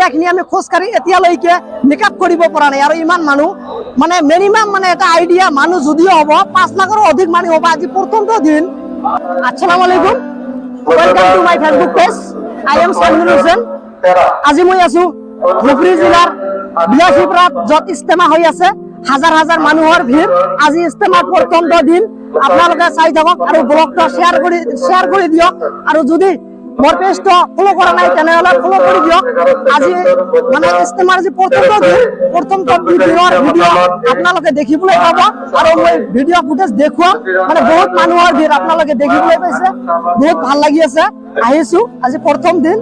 এৰিয়াখিনি আমি খোজকাঢ়ি এতিয়ালৈকে মেকআপ কৰিব পৰা নাই আৰু ইমান মানুহ মানে মিনিমাম মানে এটা আইডিয়া মানুহ যদিও হ'ব 5 লাখৰো অধিক মানুহ হ'ব আজি প্ৰথমটো দিন। আসসালামু আলাইকুম, welcome to my Facebook page. I am Saimul Hussain. আজি মই আছো ধুবুৰী জিলাৰ বিলাসীপুৰত য'ত ইস্তেমা হৈ আছে, হাজাৰ হাজাৰ মানুহৰ ভিৰ। আজি ইস্তেমাৰ প্ৰথমটো দিন, আপোনালোকে চাই থাকক আৰু ব্লগটো শ্বেয়াৰ কৰি দিয়ক আৰু যদি মোৰ পেজটো ফলো কৰা নাই তেনেহলে ফলো কৰি দিয়ক। আজি মানে ইস্তেমাৰ যে প্ৰথমটো দিনৰ ভিডিঅ' আপোনালোকে দেখিবলৈ পাব আৰু মই ভিডিঅ' ফুটেজ দেখুৱাম। মানে বহুত মানুহৰ ভিৰ আপোনালোকে দেখিবলৈ পাইছে, বহুত ভাল লাগি আছে। আহিছো আজি প্ৰথম দিন।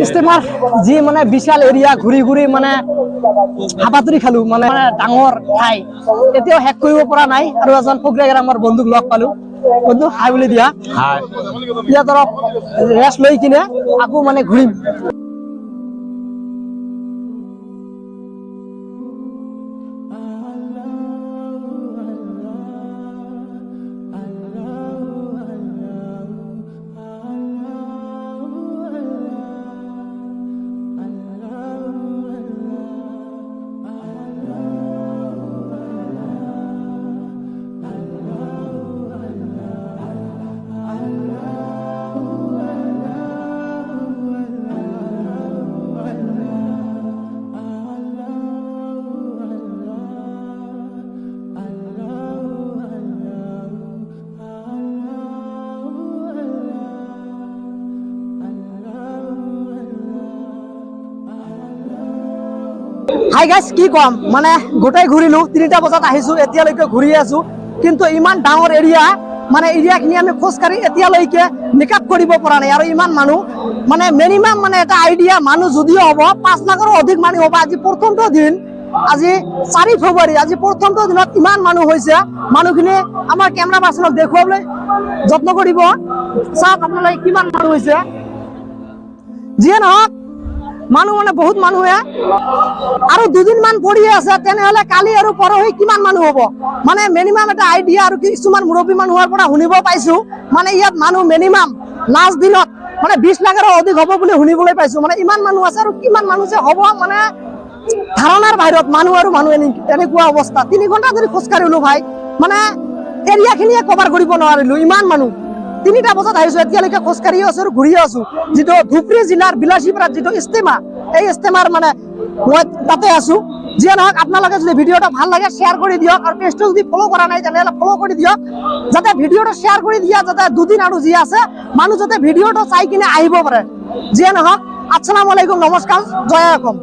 ইস্তেমাৰ যি মানে বিশাল এৰিয়া ঘূৰি ঘূৰি মানে হাবাতুৰি খালো, মানে ডাঙৰ ঠাই এতিয়াও শেষ কৰিব পৰা নাই। আৰু এজন ফটোগ্ৰাফাৰ বন্ধুক লগ পালো। বন্ধু হাই বুলি দিয়া। এতিয়া ধৰক ৰেষ্ট লৈ কিনে আকৌ মানে ঘূৰিম। হাই গাইজ, কি কম মানে গোটেই ঘূৰিলো, 3টা বজাত আহিছো, এতিয়ালৈকে ঘূৰি আছো। কিন্তু ইমান ডাঙৰ এৰিয়া, মানে এৰিয়াখিনি আমি খোজকাঢ়ি এতিয়ালৈকে মেকআপ কৰিব পৰা নাই আৰু ইমান মানুহ মানে মিনিমাম মানে এটা আইডিয়া মানুহ যদিও হ'ব 5 লাখৰো অধিক মানুহ হ'ব। আজি প্ৰথমটো দিন, আজি 4 ফেব্ৰুৱাৰী, আজি প্ৰথমটো দিনত ইমান মানুহ হৈছে। মানুহখিনি আমাৰ কেমেৰা পাৰ্চনক দেখুৱাবলৈ যত্ন কৰিব। চাওক আপোনালোকে কিমান মানুহ হৈছে। যিয়ে নহওক মানুহ মানে বহুত মানুহে আৰু 2 দিন মান পৰি আছে, তেনেহলে কালি আৰু পৰহি কিমান মানুহ হ'ব মানে মিনিমাম এটা আইডিয়া। আৰু কিছুমান মুৰব্বী মানুহৰ পৰা শুনিব পাইছো মানে ইয়াত মানুহ মিনিমাম লাষ্ট দিনত মানে 20 লাখৰো অধিক হ'ব বুলি শুনিবলৈ পাইছো। মানে ইমান মানুহ আছে আৰু কিমান মানুহ যে হ'ব মানে ধাৰণাৰ বাহিৰত। মানুহ আৰু মানুহ এনেকুৱা অৱস্থা। 3 ঘণ্টা ধৰি খোজকাঢ়িলো ভাই, মানে এৰিয়াখিনিয়ে কভাৰ কৰিব নোৱাৰিলো, ইমান মানুহ। 3টা বজাত আহিছো, এতিয়ালৈকে খোজকাঢ়ি আছো আৰু ঘূৰি আছো। যিটো ধুবুৰী জিলাৰ বিলাসীপুৰত যিটো ইস্তেমা, এই ইস্তেমাৰ মানে মই তাতে আছো। যিয়ে নহওক আপোনালোকে যদি ভিডিঅ'টো ভাল লাগে শ্বেয়াৰ কৰি দিয়ক আৰু পেজটো যদি ফলো কৰা নাই তেনেহলে ফলো কৰি দিয়ক, যাতে ভিডিঅ'টো শ্বেয়াৰ কৰি দিয়া, যাতে 2 দিন আৰু যি আছে মানুহ যাতে ভিডিঅ'টো চাই কিনে আহিব পাৰে। যিয়ে নহওক, আসসালামু আলাইকুম, নমস্কাৰ, জয় অসম।